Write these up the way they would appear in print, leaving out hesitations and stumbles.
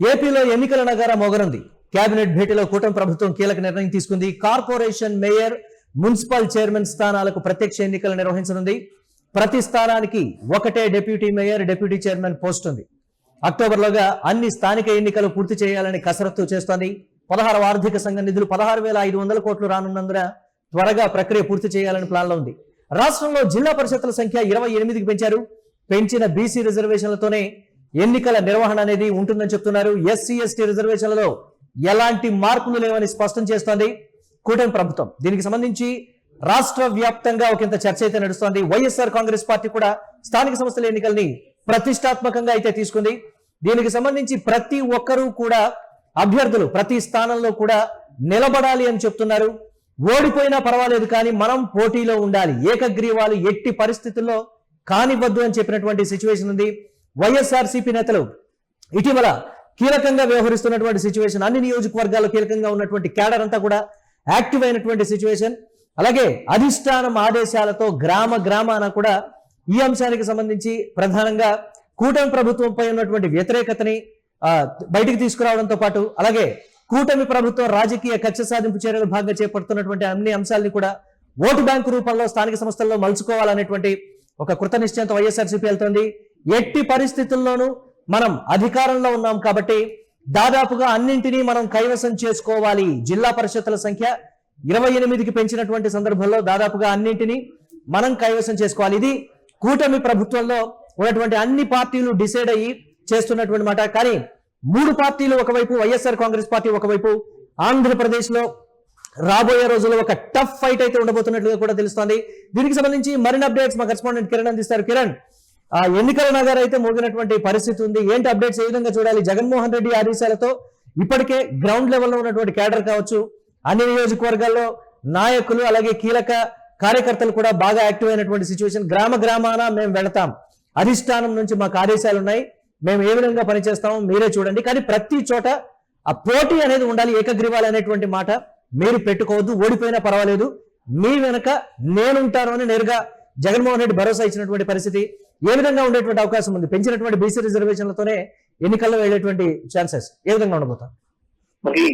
ఏపీలో ఎన్నికల నగారా మోగనుంది. కేబినెట్ భేటీలో కూటమి ప్రభుత్వం కీలక నిర్ణయం తీసుకుంది. కార్పొరేషన్ మేయర్, మున్సిపల్ చైర్మన్ స్థానాలకు ప్రత్యక్ష ఎన్నికలు నిర్వహించనుంది. ప్రతి స్థానానికి ఒకటే deputy mayor, deputy chairman post ఉంది. అక్టోబర్లోగా అన్ని స్థానిక ఎన్నికలు పూర్తి చేయాలని కసరత్తు చేస్తోంది. 16వ ఆర్థిక సంఘ నిధులు 16,500 కోట్లు రానున్నందున త్వరగా ప్రక్రియ పూర్తి చేయాలని ప్లాన్లో ఉంది. రాష్ట్రంలో జిల్లా పరిషత్ల సంఖ్య 28కి పెంచారు. పెంచిన బీసీ రిజర్వేషన్లతోనే ఎన్నికల నిర్వహణ అనేది ఉంటుందని చెప్తున్నారు. ఎస్సీ ఎస్టీ రిజర్వేషన్లలో ఎలాంటి మార్పులు లేవని స్పష్టం చేస్తోంది కూటమి ప్రభుత్వం. దీనికి సంబంధించి రాష్ట్ర వ్యాప్తంగా ఒకంత చర్చ అయితే నడుస్తోంది. వైఎస్ఆర్ కాంగ్రెస్ పార్టీ కూడా స్థానిక సంస్థల ఎన్నికల్ని ప్రతిష్టాత్మకంగా అయితే తీసుకుంది. దీనికి సంబంధించి ప్రతి ఒక్కరూ కూడా అభ్యర్థులు ప్రతి స్థానంలో కూడా నిలబడాలి అని చెప్తున్నారు. ఓడిపోయినా పర్వాలేదు కానీ మనం పోటీలో ఉండాలి, ఏకగ్రీవాలు ఎట్టి పరిస్థితుల్లో కానివ్వద్దు అని చెప్పినటువంటి సిచ్యువేషన్ ఉంది. వైఎస్ఆర్సీపీ నేతలు ఇటీవల కీలకంగా వ్యవహరిస్తున్నటువంటి సిచ్యువేషన్, అన్ని నియోజకవర్గాల్లో కీలకంగా ఉన్నటువంటి క్యాడర్ అంతా కూడా యాక్టివ్ అయినటువంటి సిచ్యువేషన్. అలాగే అధిష్టానం ఆదేశాలతో గ్రామాన కూడా ఈ అంశానికి సంబంధించి ప్రధానంగా కూటమి ప్రభుత్వంపై ఉన్నటువంటి వ్యతిరేకతని బయటికి తీసుకురావడంతో పాటు అలాగే కూటమి ప్రభుత్వం రాజకీయ కక్ష సాధింపు చర్యలు భాగంగా చేపడుతున్నటువంటి అన్ని అంశాలని కూడా ఓటు బ్యాంకు రూపంలో స్థానిక సంస్థల్లో మలుచుకోవాలనేటువంటి ఒక కృత నిశ్చయంతో వైఎస్ఆర్సీపీ వెళ్తోంది. ఎట్టి పరిస్థితుల్లోనూ మనం అధికారంలో ఉన్నాం కాబట్టి దాదాపుగా అన్నింటినీ మనం కైవసం చేసుకోవాలి. జిల్లా పరిషత్తుల సంఖ్య 28కి పెంచినటువంటి సందర్భంలో దాదాపుగా అన్నింటినీ మనం కైవసం చేసుకోవాలి. ఇది కూటమి ప్రభుత్వంలో ఉన్నటువంటి అన్ని పార్టీలు డిసైడ్ అయ్యి చేస్తున్నటువంటి మాట. కానీ 3 పార్టీలు ఒకవైపు, వైఎస్ఆర్ కాంగ్రెస్ పార్టీ ఒకవైపు, ఆంధ్రప్రదేశ్ లో రాబోయే రోజుల్లో ఒక టఫ్ ఫైట్ అయితే ఉండబోతున్నట్లుగా కూడా తెలుస్తోంది. దీనికి సంబంధించి మరిన్ని అప్డేట్స్ మా కరెస్పాండెంట్ కిరణ్ అందిస్తారు. కిరణ్, ఎన్నికల నగర్ అయితే మోగినటువంటి పరిస్థితి ఉంది, ఏంటి అప్డేట్స్, ఏ విధంగా చూడాలి? జగన్మోహన్ రెడ్డి ఆదేశాలతో ఇప్పటికే గ్రౌండ్ లెవెల్లో ఉన్నటువంటి క్యాడర్ కావచ్చు, అన్ని నియోజకవర్గాల్లో నాయకులు అలాగే కీలక కార్యకర్తలు కూడా బాగా యాక్టివ్ అయినటువంటి సిచ్యువేషన్. గ్రామాన మేము వెళతాం, అధిష్టానం నుంచి మాకు ఆదేశాలు ఉన్నాయి, మేము ఏ విధంగా పనిచేస్తామో మీరే చూడండి, కానీ ప్రతి చోట ఆ పోటీ అనేది ఉండాలి, ఏకగ్రీవాలు అనేటువంటి మాట మీరు పెట్టుకోవద్దు, ఓడిపోయినా పర్వాలేదు మీ వెనక నేనుంటాను అని నేరుగా జగన్మోహన్ రెడ్డి భరోసా ఇచ్చినటువంటి పరిస్థితి. ఏ విధంగా ఉండేటువంటి అవకాశం ఉంది? పెంచినటువంటి బీసీ రిజర్వేషన్లతోనే ఎన్నికల్లో వెళ్లేటువంటి ఛాన్సెస్ ఏ విధంగా ఉండబోతాయి? మరి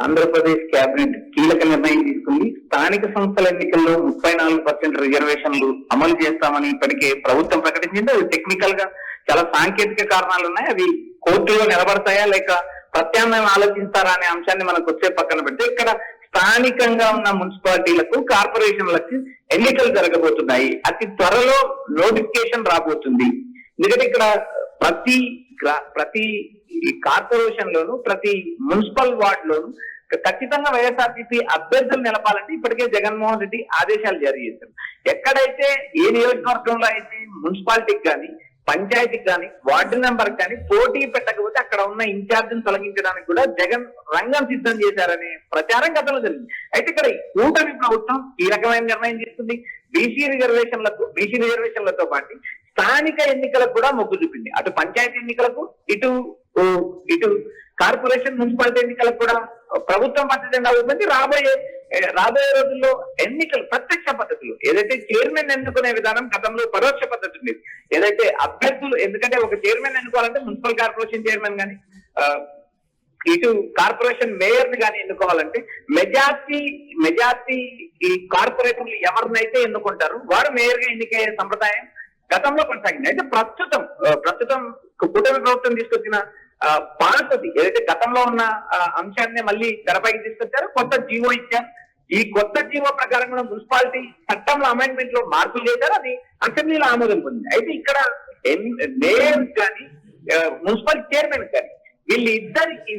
ఆంధ్రప్రదేశ్ కేబినెట్ కీలక నిర్ణయం తీసుకుంది. స్థానిక సంస్థల ఎన్నికల్లో 34% రిజర్వేషన్లు అమలు చేస్తామని ఇప్పటికే ప్రభుత్వం ప్రకటించింది. అది టెక్నికల్ గా చాలా సాంకేతిక కారణాలు ఉన్నాయి. అవి కోర్టులో నిలబడతాయా లేక ప్రత్యామ్నాయం ఆలోచిస్తారా అనే అంశాన్ని మనకు వచ్చే పక్కన పెడితే, ఇక్కడ స్థానికంగా ఉన్న మున్సిపాలిటీలకు, కార్పొరేషన్లకు ఎన్నికలు జరగబోతున్నాయి. అతి త్వరలో నోటిఫికేషన్ రాబోతుంది. ఎందుకంటే ఇక్కడ ప్రతి కార్పొరేషన్ లోను, ప్రతి మున్సిపల్ వార్డ్ లోను ఖచ్చితంగా వైఎస్ఆర్సీపీ అభ్యర్థులు నిలపాలంటే ఇప్పటికే జగన్మోహన్ రెడ్డి ఆదేశాలు జారీ చేశారు. ఎక్కడైతే ఏ నియోజకవర్గంలో అయితే మున్సిపాలిటీకి కానీ, పంచాయతీకి కానీ, వార్డు నెంబర్ కానీ పోటీ పెట్టకపోతే అక్కడ ఉన్న ఇన్ఛార్జిని తొలగించడానికి కూడా జగన్ రంగం సిద్ధం చేశారనే ప్రచారం గతంలో జరిగింది. అయితే ఇక్కడ కూటమి ప్రభుత్వం ఈ రకమైన నిర్ణయం తీసుకుంది. బీసీ రిజర్వేషన్లతో పాటు స్థానిక ఎన్నికలకు కూడా మొగ్గు చూపింది. అటు పంచాయతీ ఎన్నికలకు, ఇటు కార్పొరేషన్, మున్సిపాలిటీ ఎన్నికలకు కూడా ప్రభుత్వం పచ్చ జెండా ఊపింది. రాబోయే రోజుల్లో ఎన్నికలు ప్రత్యక్ష పద్ధతులు, ఏదైతే చైర్మన్ ఎన్నుకునే విధానం గతంలో పరోక్ష పద్ధతి ఉండేది, ఏదైతే అభ్యర్థులు, ఎందుకంటే ఒక చైర్మన్ ఎన్నుకోవాలంటే మున్సిపల్ కార్పొరేషన్ చైర్మన్ కానీ, ఇటు కార్పొరేషన్ మేయర్ ని కానీ ఎన్నుకోవాలంటే మెజార్టీ ఈ కార్పొరేటర్లు ఎవరినైతే ఎన్నుకుంటారో వారు మేయర్ గా ఎన్నికయ్యే సంప్రదాయం గతంలో కొనసాగింది. అయితే ప్రస్తుతం కూటమి ప్రభుత్వం తీసుకొచ్చిన పాలసీ ఏదైతే గతంలో ఉన్న అంశాన్ని మళ్ళీ తెరపైకి తీసుకొచ్చారో, కొత్త జీవో ఇచ్చారు. ఈ కొత్త జీవో ప్రకారం కూడా మున్సిపాలిటీ చట్టంలో అమెండ్మెంట్ లో మార్పులు చేశారు. అది అసెంబ్లీలో ఆమోదం పొందింది. అయితే ఇక్కడ మేయర్ కానీ, మున్సిపల్ చైర్మన్ కానీ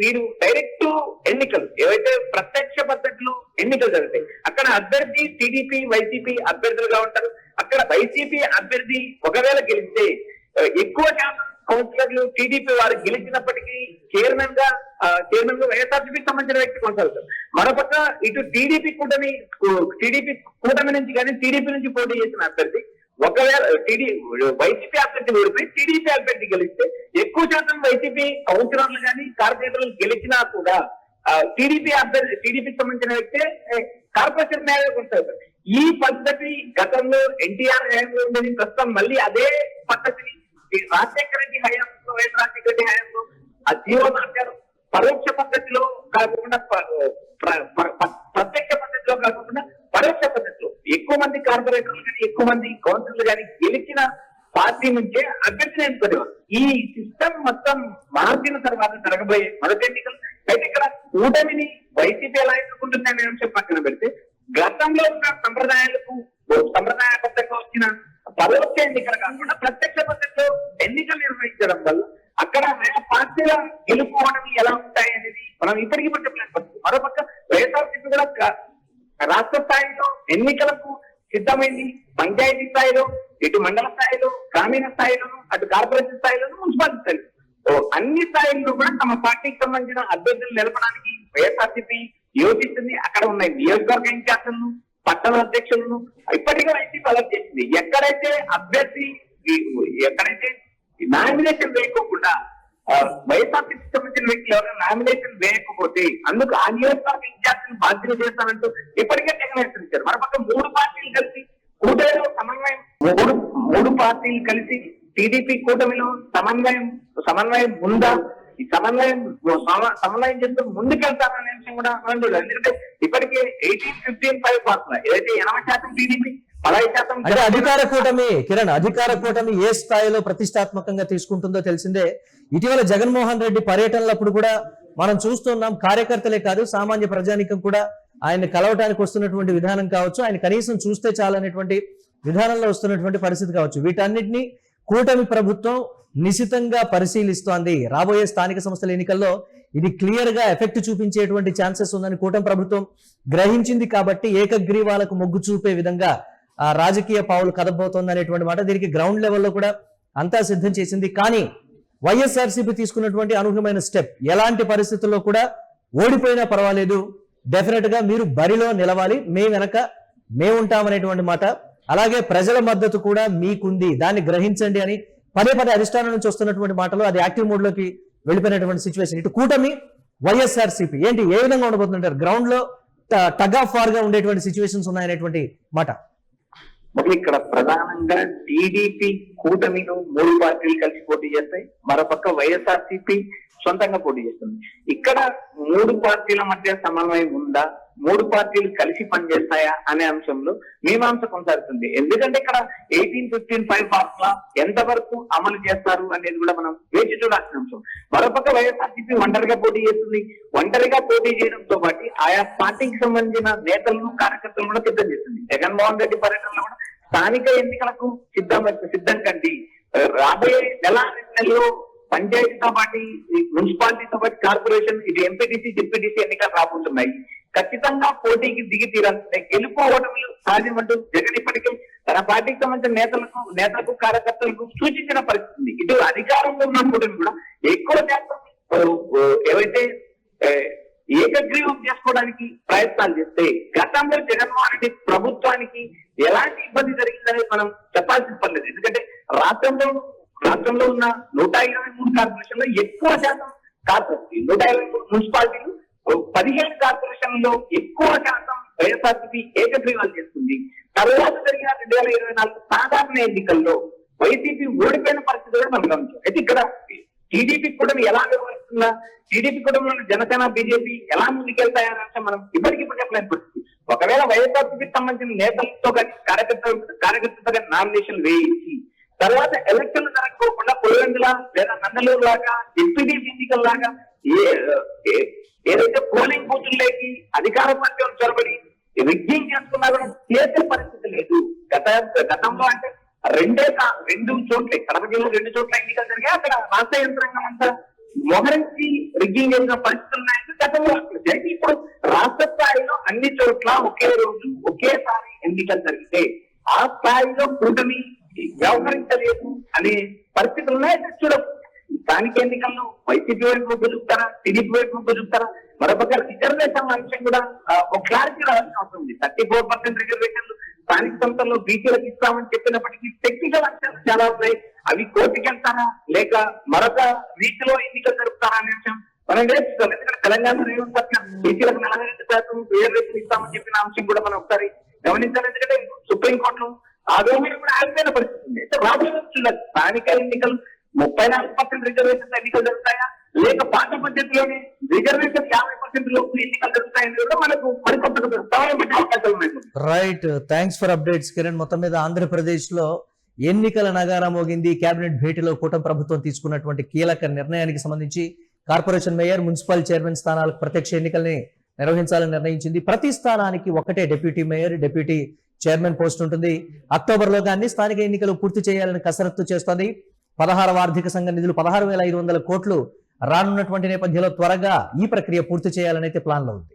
వీరు డైరెక్ట్ ఎన్నికలు, ఏవైతే ప్రత్యక్ష పద్ధతిలో ఎన్నికలు జరుగుతాయి, అక్కడ అభ్యర్థి టీడీపీ, వైసీపీ అభ్యర్థులుగా ఉంటారు. అక్కడ వైసీపీ అభ్యర్థి ఒకవేళ గెలిస్తే ఎక్కువ శాతం కౌన్సిలర్లు టీడీపీ వారు గెలిచినప్పటికీ చైర్మన్ గా వైఎస్ఆర్సీపీకి సంబంధించిన వ్యక్తి కొనసాగుతారు. మరోపక్క ఇటు టీడీపీ కూటమి నుంచి కానీ, టీడీపీ నుంచి పోటీ చేసిన అభ్యర్థి ఒకవేళ వైసీపీ అభ్యర్థి ఓడిపోయి టీడీపీ అభ్యర్థి గెలిస్తే ఎక్కువ శాతం వైసీపీ కౌన్సిలర్లు కానీ, కార్పొరేటర్లు గెలిచినా కూడా టీడీపీకి సంబంధించిన వ్యక్తే కార్పొరేషన్ మేయర్ కొనసాగుతారు. ఈ పద్ధతి గతంలో ఎన్టీఆర్ హయాంలో ఉండేది. ప్రస్తుతం మళ్ళీ అదే పద్ధతిని రాజశేఖర రెడ్డి హయాంలో, వైఎస్ రాజశేఖర రెడ్డి హయాంలో ఆ జీవో మార్చారు. పరోక్ష పద్ధతిలో కాకుండా ప్రత్యక్ష పద్ధతిలో కాకుండా పరోక్ష పద్ధతిలో ఎక్కువ మంది కార్పొరేటర్లు కానీ ఎక్కువ మంది కౌన్సిలర్లు కానీ గెలిచిన పార్టీ నుంచే అభ్యర్థిని ఎన్నుకునేవారు. ఈ సిస్టమ్ మొత్తం మార్చిన తర్వాత జరగబోయే మొదటి ఎన్నికలు అయితే ఇక్కడ కూటమిని వైసీపీ ఎలా ఎన్నుకుంటుంది అనే అంశం పక్కన పెడితే గతంలో ఉన్న సంప్రదాయబద్ధంగా వచ్చిన పరోక్ష ఎన్నికలు కాకుండా ప్రత్యక్ష పద్ధతిలో ఎన్నికలు నిర్వహించడం వల్ల అక్కడ ఆయా పార్టీల గెలుపుకోవడం ఎలా ఉంటాయి అనేది మనం ఇప్పటికీ చెప్పలేకపోతుంది. మరోపక్క వైఎస్ఆర్సీపీ కూడా రాష్ట్ర స్థాయిలో ఎన్నికలకు సిద్ధమైంది. పంచాయతీ స్థాయిలో, ఇటు మండల స్థాయిలో, గ్రామీణ స్థాయిలోను, అటు కార్పొరేషన్ స్థాయిలోను, మున్సిపాలిటీ స్థాయిలో అన్ని స్థాయిల్లో కూడా తమ పార్టీకి సంబంధించిన అభ్యర్థులు నిలపడానికి వైఎస్ఆర్సీపీ యోచిస్తుంది. అక్కడ ఉన్న నియోజకవర్గ ఇన్ఛార్జీలను, పట్టణ అధ్యక్షులను ఇప్పటికే వైసీపీ అలర్ట్ చేసింది. ఎక్కడైతే నామినేషన్ వేయకోకుండా వైఎస్ఆర్సీపీకి సంబంధించిన వ్యక్తులు ఎవరైనా నామినేషన్ వేయకపోతే అందుకు ఆ నియోజకవర్గ ఇన్ఛార్జీని బాధ్యత చేస్తానంటూ ఇప్పటికే హెచ్చరించారు. మరోపక్క మూడు పార్టీలు కలిసి కూటమిలో సమన్వయం మూడు పార్టీలు కలిసి టీడీపీ కూటమిలో సమన్వయం ఉందా, ఈ సమన్వయం చేస్తూ ముందుకెళ్తారనే విషయం కూడా మనం చూడాలి. ఎందుకంటే ఇప్పటికే 18-15-5 ఫార్ములా ఏదైతే 80% టీడీపీ 10% అంటే అధికార కూటమి కిరణ్, అధికార కూటమి ఏ స్థాయిలో ప్రతిష్టాత్మకంగా తీసుకుంటుందో తెలిసిందే. ఇటీవల జగన్మోహన్ రెడ్డి పర్యటనలప్పుడు కూడా మనం చూస్తున్నాం, కార్యకర్తలే కాదు సామాన్య ప్రజానికం కూడా ఆయన కలవటానికి వస్తున్నటువంటి విధానం కావచ్చు, ఆయన కనీసం చూస్తే చాలనేటువంటి విధానంలో వస్తున్నటువంటి పరిస్థితి కావచ్చు. వీటన్నిటిని కూటమి ప్రభుత్వం నిశితంగా పరిశీలిస్తోంది. రాబోయే స్థానిక సంస్థల ఎన్నికల్లో ఇది క్లియర్ గా ఎఫెక్ట్ చూపించేటువంటి ఛాన్సెస్ ఉందని కూటమి ప్రభుత్వం గ్రహించింది. కాబట్టి ఏకగ్రీవాలకు మొగ్గు చూపే విధంగా ఆ రాజకీయ పావులు కదబోతోంది అనేటువంటి మాట. దీనికి గ్రౌండ్ లెవెల్లో కూడా అంతా సిద్ధం చేసింది. కానీ వైఎస్ఆర్సీపీ తీసుకున్నటువంటి అనూహ్యమైన స్టెప్, ఎలాంటి పరిస్థితుల్లో కూడా ఓడిపోయినా పర్వాలేదు, డెఫినెట్ గా మీరు బరిలో నిలవాలి, మేము వెనక మేముంటామనేటువంటి మాట. అలాగే ప్రజల మద్దతు కూడా మీకుంది, దాన్ని గ్రహించండి అని పదే అధిష్టానం నుంచి వస్తున్నటువంటి మాటలు అది యాక్టివ్ మోడ్ లోకి వెళ్ళిపోయినటువంటి సిచ్యువేషన్. ఇటు కూటమి వైఎస్ఆర్సీపీ ఏంటి ఏ విధంగా ఉండబోతుంటారు? గ్రౌండ్ లో టగ్ ఆఫ్ వార్ గా ఉండేటువంటి సిచ్యువేషన్స్ ఉన్నాయనేటువంటి మాట. ఇక్కడ ప్రధానంగా టీడీపీ కూటమిలో 3 పార్టీలు కలిసి పోటీ చేస్తాయి. మరోపక్క వైఎస్ఆర్సీపీ సొంతంగా పోటీ చేస్తుంది. ఇక్కడ 3 పార్టీల మధ్య సమన్వయం ఉందా, 3 పార్టీలు కలిసి పనిచేస్తాయా అనే అంశంలో మీమాంస కొనసాగుతుంది. ఎందుకంటే ఇక్కడ 18-15-5 ఫార్ములా ఎంతవరకు అమలు చేస్తారు అనేది కూడా మనం వేచి చూడాల్సిన అంశం. మరోపక్క వైఎస్ఆర్సీపీ ఒంటరిగా పోటీ చేస్తుంది. ఒంటరిగా పోటీ చేయడంతో పాటు ఆయా పార్టీకి సంబంధించిన నేతలను, కార్యకర్తలను కూడా సిద్ధం చేస్తుంది. జగన్మోహన్ రెడ్డి పర్యటనలో కూడా స్థానిక ఎన్నికలకు సిద్ధం కండి, రాబోయే నెలలో పంచాయతీతో పాటు మున్సిపాలిటీతో పాటు కార్పొరేషన్, ఇది ఎంపీటీసీ, డిప్యూటీసీ ఎన్నికలు రాబోతున్నాయి. ఖచ్చితంగా పోటీకి దిగి తీరాల్సిందే. గెలుపోవటంలో సాధ్యమంటూ జగన్ ఇప్పటికే తన పార్టీకి సంబంధించిన నేతలకు కార్యకర్తలకు సూచించిన పరిస్థితి. ఇటు అధికారంలో ఉన్న కూటమి కూడా ఎక్కువ శాతం ఏవైతే ఏకగ్రీవం చేసుకోవడానికి ప్రయత్నాలు చేస్తే గతంలో జగన్మోహన్ రెడ్డి ప్రభుత్వానికి ఎలాంటి ఇబ్బంది జరిగిందని మనం చెప్పాల్సిన పర్లేదు. ఎందుకంటే రాష్ట్రంలో ఉన్న 123 కార్పొరేషన్లో ఎక్కువ శాతం కార్పొరేషన్, 123 మున్సిపాలిటీలు, 15 కార్పొరేషన్లో ఎక్కువ శాతం వైఎస్ఆర్సీపీ ఏకగ్రీవాలు చేస్తుంది. తర్వాత జరిగిన 2024 సాధారణ ఎన్నికల్లో వైసీపీ ఓడిపోయిన పరిస్థితి కూడా మనం గమనించాం. అయితే ఇక్కడ టీడీపీ కూటమి ఎలా నిర్వహిస్తుందా, టీడీపీ కూటమిలో జనసేన, బీజేపీ ఎలా ముందుకెళ్తాయనే అంశం మనం ఇప్పటికిప్పుడు చెప్పలేని పరిస్థితి. ఒకవేళ వైఎస్ఆర్సీపీకి సంబంధించిన నేతలతో కానీ కార్యకర్తలతో కానీ నామినేషన్ వేయించి తర్వాత ఎలక్షన్లు జరగకోకుండా పులివెందుల లేదా నందలూరు లాగా ఎంపీటీసీ ఎన్నికల లాగా ఏదైతే పోలింగ్ బూతుల్లోకి అధికార పార్టీ చొరబడి రిగ్గింగ్ చేసుకున్నా కూడా చేసే పరిస్థితి లేదు. గతంలో అంటే 2 చోట్ల కడప జిల్లా 2 చోట్ల ఎన్నికలు జరిగాయి. అక్కడ రాష్ట్ర యంత్రాంగం అంతా మొహరించి రిగ్గింగ్ చేసిన పరిస్థితులు ఉన్నాయంటే గతంలో అయితే ఇప్పుడు రాష్ట్ర స్థాయిలో అన్ని చోట్ల ఒకే రోజు ఒకేసారి ఎన్నికలు జరిగితే ఆ స్థాయిలో కూటమి వ్యవహరించలేదు అనే పరిస్థితులు ఉన్నాయంటే చూడవచ్చు. స్థానిక ఎన్నికల్లో వైసీపీ వైపు మొగ్గు చూపుతారా, టీడీపీ వైపు మొగ్గు చూపుతారా? మరొక రిజర్వేషన్ అంశం కూడా ఒక క్లారిటీ రావాల్సిన అవసరం ఉంది. 34% రిజర్వేషన్లు స్థానిక సంస్థల్లో బీసీలకు ఇస్తామని చెప్పినప్పటికీ టెక్నికల్ అంశాలు చాలా ఉన్నాయి. అవి కోర్టుకి వెళ్తారా లేక మరొక రీతిలో ఎన్నికలు జరుపుతారా అనే అంశం మనం నేర్చుకోవాలి. ఎందుకంటే తెలంగాణ రేవంత్ పట్ల బీసీలకు 42% రిజర్వేషన్ ఇస్తామని చెప్పిన అంశం కూడా మనం ఒకసారి గమనించాలి. ఎందుకంటే సుప్రీంకోర్టులో ఆగ్రహమైన కూడా ఆగిపోయిన పరిస్థితి ఉంది. అయితే రాబోయే స్థానిక ఎన్నికలు 34% రిజర్వేషన్ ఎన్నికలు జరుగుతాయా లేక పాత పద్ధతిలోనే రిజర్వేషన్ 50% లోపు ఎన్నికలు జరుగుతాయని కూడా మనకు మరికొంత సమయం పెట్టే అవకాశాలు ఉన్నాయి. Right, thanks for updates Kiran. మొత్తం మీద ఆంధ్రప్రదేశ్ లో ఎన్నికల నగారా మోగింది. కేబినెట్ భేటీలో కూటమి ప్రభుత్వం తీసుకున్నటువంటి కీలక నిర్ణయానికి సంబంధించి కార్పొరేషన్ మేయర్, మున్సిపల్ చైర్మన్ స్థానాలకు ప్రత్యక్ష ఎన్నికల్ని నిర్వహించాలని నిర్ణయించింది. ప్రతి స్థానానికి ఒకటే deputy mayor, deputy chairman post ఉంటుంది. అక్టోబర్ లో గానీ స్థానిక ఎన్నికలు పూర్తి చేయాలని కసరత్తు చేస్తోంది. 16వ ఆర్థిక సంఘ నిధులు 16,500 కోట్లు రానున్నటువంటి నేపథ్యంలో త్వరగా ఈ ప్రక్రియ పూర్తి చేయాలని అయితే ప్లాన్ లో ఉంది.